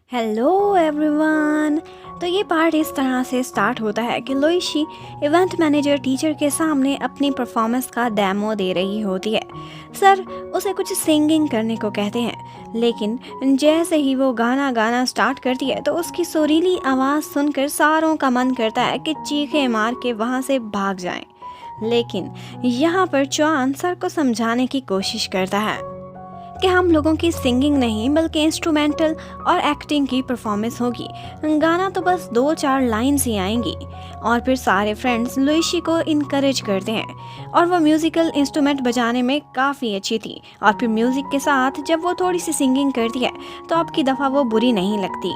Hello everyone. तो ये part इस तरह से स्टार्ट होता है कि लोइशी इवेंट मैनेजर टीचर के सामने अपनी परफॉर्मेंस का डेमो दे रही होती है। सर उसे कुछ सिंगिंग करने को कहते हैं, लेकिन जैसे ही वो गाना गाना स्टार्ट करती है तो उसकी सुरीली आवाज़ सुनकर सारों का मन करता है कि चीखें मार के वहाँ से भाग जाएं। लेकिन यहाँ पर चौहान सर को समझाने की कोशिश करता है कि हम लोगों की सिंगिंग नहीं बल्कि इंस्ट्रूमेंटल और एक्टिंग की परफॉर्मेंस होगी। गाना तो बस 2-4 लाइन्स ही आएंगी। और फिर सारे फ्रेंड्स लुइशी को इनकरेज करते हैं और वो म्यूजिकल इंस्ट्रूमेंट बजाने में काफ़ी अच्छी थी। और फिर म्यूजिक के साथ जब वो थोड़ी सी सिंगिंग करती है तो अब की दफ़ा वो बुरी नहीं लगती।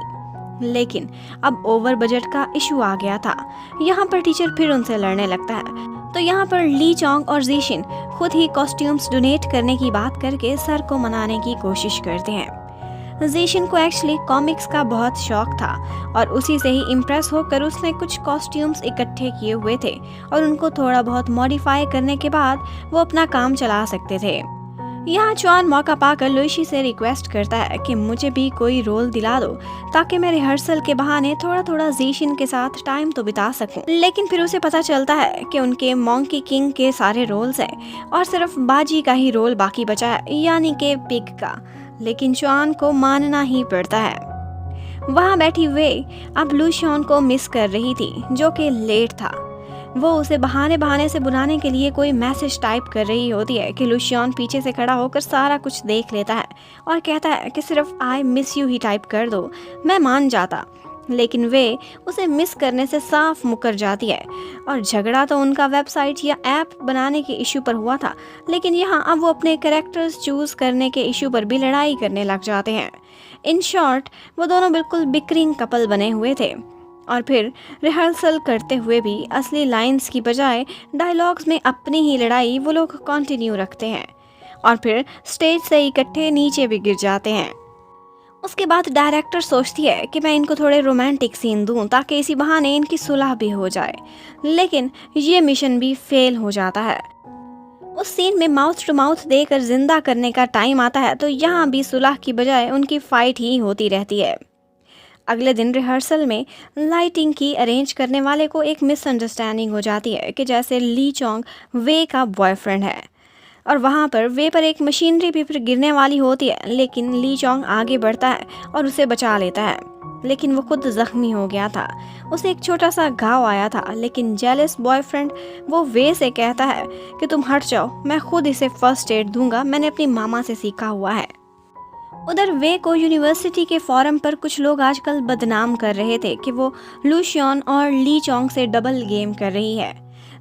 लेकिन अब ओवर बजट का इशू आ गया था। यहाँ पर टीचर फिर उनसे लड़ने लगता है। तो यहाँ पर ली चोंग और जीशिन खुद ही कॉस्ट्यूम्स डोनेट करने की बात करके सर को मनाने की कोशिश करते हैं। जीशिन को एक्चुअली कॉमिक्स का बहुत शौक था और उसी से ही इम्प्रेस होकर उसने कुछ कॉस्ट्यूम्स इकट्ठे किए हुए थे और उनको थोड़ा बहुत मॉडिफाई करने के बाद वो अपना काम चला सकते थे। यहाँ चौहान मौका पाकर लुइशी से रिक्वेस्ट करता है कि मुझे भी कोई रोल दिला दो ताकि मैं रिहर्सल के बहाने थोड़ा थोड़ा जीशिन के साथ टाइम तो बिता सकूं। लेकिन फिर उसे पता चलता है कि उनके मॉन्की किंग के सारे रोल्स हैं और सिर्फ बाजी का ही रोल बाकी बचा है, यानी कि पिग का। लेकिन चौहान को मानना ही पड़ता है। वहाँ बैठी वे अब लुशियन को मिस कर रही थी जो कि लेट था। वो उसे बहाने बहाने से बुलाने के लिए कोई मैसेज टाइप कर रही होती है कि लुशियन पीछे से खड़ा होकर सारा कुछ देख लेता है और कहता है कि सिर्फ I miss you he type कर दो, मैं मान जाता। लेकिन वे उसे मिस करने से साफ मुकर जाती है। और झगड़ा तो उनका वेबसाइट या ऐप बनाने के इशू पर हुआ था, लेकिन यहाँ अब वो अपने कैरेक्टर्स चूज करने के इशू पर भी लड़ाई करने लग जाते हैं। इन शॉर्ट वो दोनों बिल्कुल बिक्रिंग कपल बने हुए थे। और फिर रिहर्सल करते हुए भी असली लाइंस की बजाय डायलॉग्स में अपनी ही लड़ाई वो लोग कंटिन्यू रखते हैं और फिर स्टेज से इकट्ठे नीचे भी गिर जाते हैं। उसके बाद डायरेक्टर सोचती है कि मैं इनको थोड़े रोमांटिक सीन दूं ताकि इसी बहाने इनकी सुलह भी हो जाए, लेकिन ये मिशन भी फेल हो जाता है। उस सीन में माउथ टू माउथ देकर जिंदा करने का टाइम आता है तो यहाँ भी सुलह की बजाय उनकी फाइट ही होती रहती है। अगले दिन रिहर्सल में लाइटिंग की अरेंज करने वाले को एक मिसअंडरस्टैंडिंग हो जाती है कि जैसे ली चोंग वे का बॉयफ्रेंड है और वहाँ पर वे पर एक मशीनरी भी फिर गिरने वाली होती है, लेकिन ली चोंग आगे बढ़ता है और उसे बचा लेता है। लेकिन वो खुद जख्मी हो गया था, उसे एक छोटा सा घाव आया था। लेकिन जेलस बॉयफ्रेंड वो वे से कहता है कि तुम हट जाओ, मैं खुद इसे फर्स्ट एड दूंगा, मैंने अपनी मामा से सीखा हुआ है। उधर वे को यूनिवर्सिटी के फोरम पर कुछ लोग आजकल बदनाम कर रहे थे कि वो लुशियन और ली चोंग से डबल गेम कर रही है।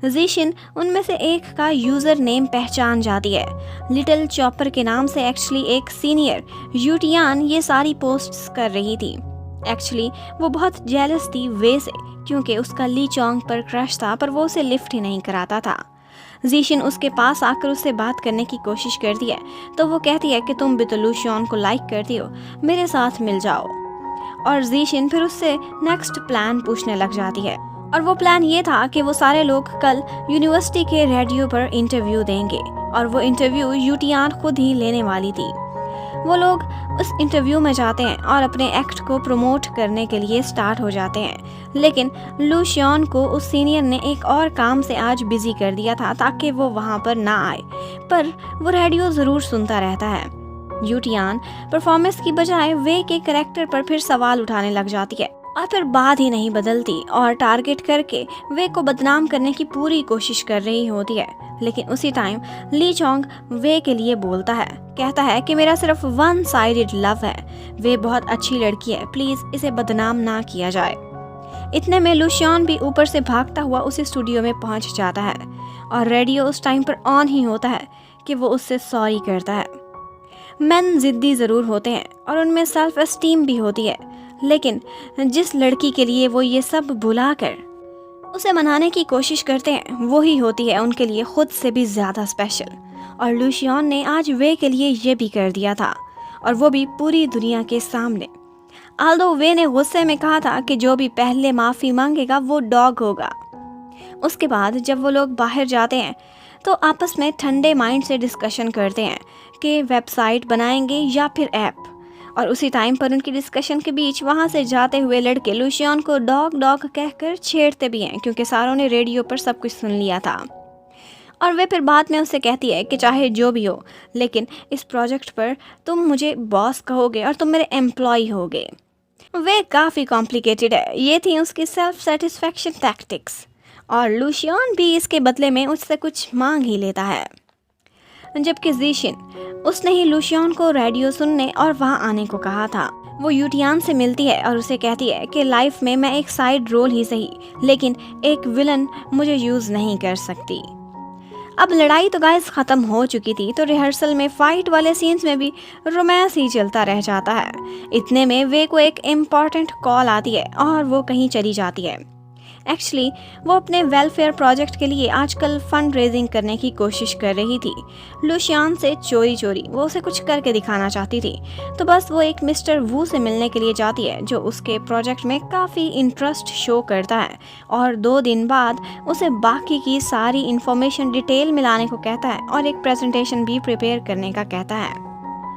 जीशिन उनमें से एक का यूज़र नेम पहचान जाती है। लिटिल चॉपर के नाम से एक्चुअली एक सीनियर यूटियान ये सारी पोस्ट्स कर रही थी। एक्चुअली वो बहुत जेलस थी वे से, क्योंकि उसका ली चोंग पर क्रश था पर वो उसे लिफ्ट ही नहीं कराता था। जीशिन उसके पास आकर उससे बात करने की कोशिश करती है तो वो कहती है कि तुम भी तो लुशियन को लाइक करती हो, मेरे साथ मिल जाओ। और जीशिन फिर उससे नेक्स्ट प्लान पूछने लग जाती है और वो प्लान ये था कि वो सारे लोग कल यूनिवर्सिटी के रेडियो पर इंटरव्यू देंगे और वो इंटरव्यू यूटियान खुद ही लेने वाली थी। वो लोग उस इंटरव्यू में जाते हैं और अपने एक्ट को प्रमोट करने के लिए स्टार्ट हो जाते हैं। लेकिन लुशियन को उस सीनियर ने एक और काम से आज बिजी कर दिया था ताकि वो वहाँ पर ना आए, पर वो रेडियो ज़रूर सुनता रहता है। यूटियान परफॉर्मेंस की बजाय वे के कैरेक्टर पर फिर सवाल उठाने लग जाती है और फिर बात ही नहीं बदलती और टारगेट करके वे को बदनाम करने की पूरी कोशिश कर रही होती है। लेकिन उसी टाइम ली चोंग वे के लिए बोलता है, कहता है कि मेरा सिर्फ वन साइडेड लव है, वे बहुत अच्छी लड़की है, प्लीज इसे बदनाम ना किया जाए। इतने में लुशियन भी ऊपर से भागता हुआ उसी स्टूडियो में पहुंच जाता है और रेडियो उस टाइम पर ऑन ही होता है कि वो उससे सॉरी करता है। मेन जिद्दी ज़रूर होते हैं और उनमें सेल्फ एस्टीम भी होती है, लेकिन जिस लड़की के लिए वो ये सब भुलाकर उसे मनाने की कोशिश करते हैं वो ही होती है उनके लिए खुद से भी ज़्यादा स्पेशल। और लुशियन ने आज वे के लिए ये भी कर दिया था और वो भी पूरी दुनिया के सामने। आल्दो वे ने गुस्से में कहा था कि जो भी पहले माफ़ी मांगेगा वो डॉग होगा। उसके बाद जब वो लोग बाहर जाते हैं तो आपस में ठंडे माइंड से डिस्कशन करते हैं कि वेबसाइट बनाएंगे या फिर ऐप। और उसी टाइम पर उनकी डिस्कशन के बीच वहाँ से जाते हुए लड़के लुशियन को डॉग डॉग कहकर छेड़ते भी हैं, क्योंकि सारों ने रेडियो पर सब कुछ सुन लिया था। और वे फिर बाद में उससे कहती है कि चाहे जो भी हो, लेकिन इस प्रोजेक्ट पर तुम मुझे बॉस कहोगे और तुम मेरे एम्प्लॉय होगे। वे काफ़ी कॉम्प्लिकेटेड है। ये थी उसकी सेल्फ सेटिस्फैक्शन टैक्टिक्स, और लुशियन भी इसके बदले में उससे कुछ मांग ही लेता है। जबकि जीशिन, उसने ही लुशियन को रेडियो सुनने और वहाँ आने को कहा था। वो यूटियान से मिलती है और उसे कहती है कि लाइफ में मैं एक साइड रोल ही सही, लेकिन एक विलन मुझे यूज़ नहीं कर सकती। अब लड़ाई तो गाइस ख़त्म हो चुकी थी, तो रिहर्सल में फाइट वाले सीन्स में भी रोमांस ही चलता रह जाता है। इतने में वे को एक इम्पॉर्टेंट कॉल आती है और वो कहीं चली जाती है। एक्चुअली वो अपने वेलफेयर प्रोजेक्ट के लिए आजकल फंड रेजिंग करने की कोशिश कर रही थी। लुशियन से चोरी चोरी वो उसे कुछ करके दिखाना चाहती थी, तो बस वो एक मिस्टर वू से मिलने के लिए जाती है, जो उसके प्रोजेक्ट में काफ़ी इंटरेस्ट शो करता है और 2 दिन बाद उसे बाकी की सारी इन्फॉर्मेशन डिटेल में लाने को कहता है और एक प्रेजेंटेशन भी प्रिपेयर करने का कहता है।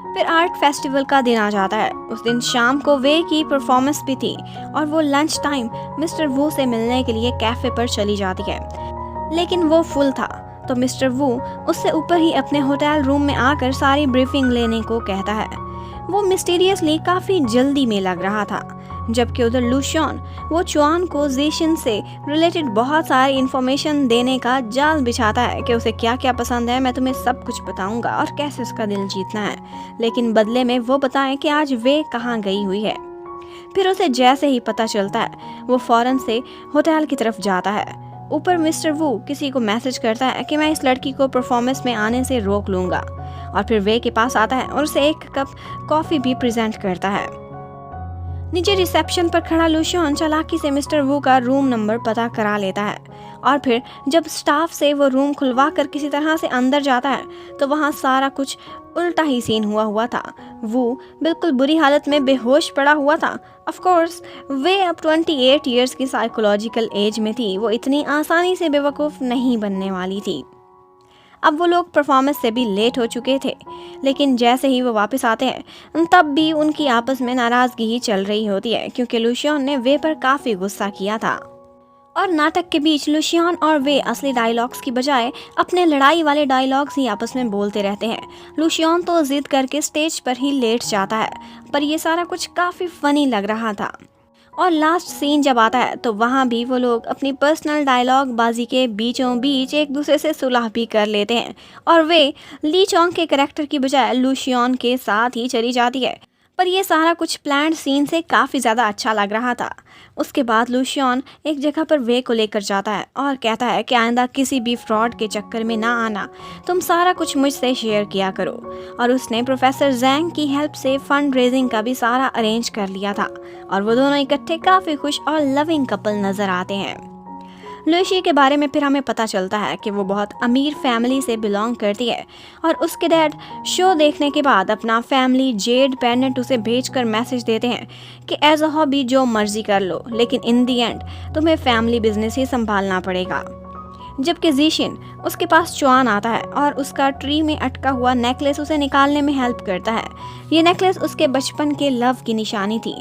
फिर आर्ट फेस्टिवल का दिन आ जाता है। उस दिन शाम को वे की परफॉर्मेंस भी थी और वो लंच टाइम मिस्टर वू से मिलने के लिए कैफ़े पर चली जाती है, लेकिन वो फुल था, तो मिस्टर वू उससे ऊपर ही अपने होटल रूम में आकर सारी ब्रीफिंग लेने को कहता है। वो मिस्टीरियसली काफ़ी जल्दी में लग रहा था, जबकि उधर लुशियन वो चुआन को जीशिन से रिलेटेड बहुत सारी इन्फॉर्मेशन देने का जाल बिछाता है कि उसे क्या क्या पसंद है, मैं तुम्हें सब कुछ बताऊंगा और कैसे उसका दिल जीतना है, लेकिन बदले में वो बताएं कि आज वे कहाँ गई हुई है। फिर उसे जैसे ही पता चलता है वो फौरन से होटल की तरफ जाता है। ऊपर मिस्टर वू किसी को मैसेज करता है कि मैं इस लड़की को परफॉर्मेंस में आने से रोक लूँगा, और फिर वे के पास आता है और उसे एक कप कॉफ़ी भी प्रेजेंट करता है। नीचे रिसेप्शन पर खड़ा लुशियन चालाकी से मिस्टर वू का रूम नंबर पता करा लेता है, और फिर जब स्टाफ से वो रूम खुलवा कर किसी तरह से अंदर जाता है तो वहाँ सारा कुछ उल्टा ही सीन हुआ था। वो बिल्कुल बुरी हालत में बेहोश पड़ा हुआ था। ऑफ कोर्स वे अब 28 इयर्स की साइकोलॉजिकल एज में थी, वो इतनी आसानी से बेवकूफ़ नहीं बनने वाली थी। अब वो लोग परफॉर्मेंस से भी लेट हो चुके थे, लेकिन जैसे ही वो वापस आते हैं तब भी उनकी आपस में नाराज़गी ही चल रही होती है, क्योंकि लुशियन ने वे पर काफ़ी गुस्सा किया था। और नाटक के बीच लुशियन और वे असली डायलॉग्स की बजाय अपने लड़ाई वाले डायलॉग्स ही आपस में बोलते रहते हैं। लुशियन तो जिद करके स्टेज पर ही लेट जाता है, पर यह सारा कुछ काफ़ी फनी लग रहा था। और लास्ट सीन जब आता है तो वहाँ भी वो लोग अपनी पर्सनल डायलॉग बाजी के बीचों बीच एक दूसरे से सुलह भी कर लेते हैं, और वे ली चोंग के कैरेक्टर की बजाय लुशियन के साथ ही चली जाती है। पर यह सारा कुछ प्लान्ड सीन से काफ़ी ज़्यादा अच्छा लग रहा था। उसके बाद लुशियन एक जगह पर वे को लेकर जाता है और कहता है कि आइंदा किसी भी फ्रॉड के चक्कर में ना आना, तुम सारा कुछ मुझसे शेयर किया करो। और उसने प्रोफेसर जैंग की हेल्प से फंड रेजिंग का भी सारा अरेंज कर लिया था, और वो दोनों इकट्ठे काफ़ी खुश और लविंग कपल नज़र आते हैं। लुशी के बारे में फिर हमें पता चलता है कि वो बहुत अमीर फैमिली से बिलोंग करती है, और उसके डैड शो देखने के बाद अपना फैमिली जेड पेंडेंट उसे भेजकर मैसेज देते हैं कि एज अ हॉबी जो मर्जी कर लो, लेकिन इन दी एंड तुम्हें फैमिली बिजनेस ही संभालना पड़ेगा। जबकि जीशिन, उसके पास चुआन आता है और उसका ट्री में अटका हुआ नेकलेस उसे निकालने में हेल्प करता है। ये नेकलेस उसके बचपन के लव की निशानी थी।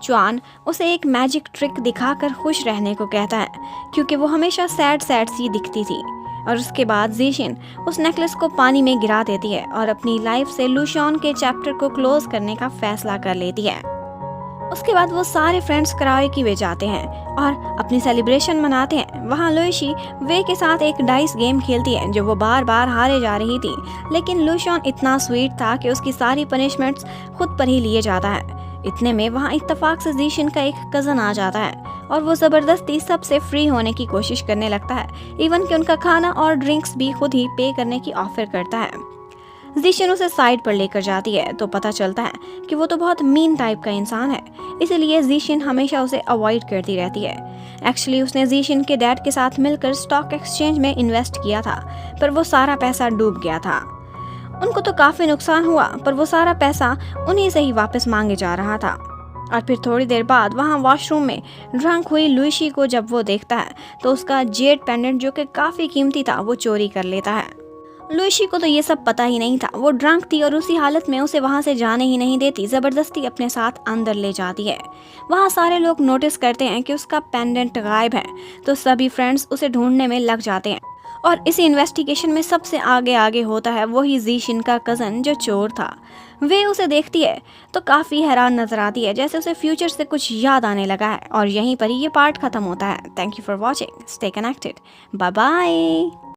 चुआन उसे एक मैजिक ट्रिक दिखाकर खुश रहने को कहता है, क्योंकि वो हमेशा सैड सैड सी दिखती थी। और उसके बाद जीशिन उस नेकलेस को पानी में गिरा देती है और अपनी लाइफ से लुशियन के चैप्टर को क्लोज करने का फैसला कर लेती है। उसके बाद वो सारे फ्रेंड्स कराओके वे जाते हैं और अपनी सेलिब्रेशन मनाते हैं। वहाँ लुशी वे के साथ एक डाइस गेम खेलती है जो वो बार बार हारे जा रही थी, लेकिन लुशियन इतना स्वीट था कि उसकी सारी पनिशमेंट्स खुद पर ही लिए जाता है। इतने में वहाँ इत्तेफाक से जीशिन का एक कज़न आ जाता है और वो ज़बरदस्ती सबसे फ्री होने की कोशिश करने लगता है, इवन कि उनका खाना और ड्रिंक्स भी खुद ही पे करने की ऑफर करता है। जीशिन उसे साइड पर लेकर जाती है तो पता चलता है कि वो तो बहुत मीन टाइप का इंसान है, इसीलिए जीशिन हमेशा उसे अवॉइड करती रहती है। एक्चुअली उसने जीशिन के डैड के साथ मिलकर स्टॉक एक्सचेंज में इन्वेस्ट किया था, पर वो सारा पैसा डूब गया था। उनको तो काफ़ी नुकसान हुआ, पर वो सारा पैसा उन्हीं से ही वापस मांगे जा रहा था। और फिर थोड़ी देर बाद वहाँ वॉशरूम में ड्रंक हुई लुशी को जब वो देखता है तो उसका जेड पेंडेंट जो कि काफ़ी कीमती था वो चोरी कर लेता है। लुइशी को तो ये सब पता ही नहीं था। वो ड्रंक थी और उसी हालत में उसे वहाँ से जाने ही नहीं देती, ज़बरदस्ती अपने साथ अंदर ले जाती है। वहाँ सारे लोग नोटिस करते हैं कि उसका पेंडेंट गायब है, तो सभी फ्रेंड्स उसे ढूंढने में लग जाते हैं। और इसी इन्वेस्टिगेशन में सबसे आगे आगे होता है वही जीशिन का कज़न जो चोर था। वे उसे देखती है तो काफ़ी हैरान नजर आती है, जैसे उसे फ्यूचर से कुछ याद आने लगा है। और यहीं पर ही ये पार्ट खत्म होता है। Thank you for watching, stay connected, bye bye.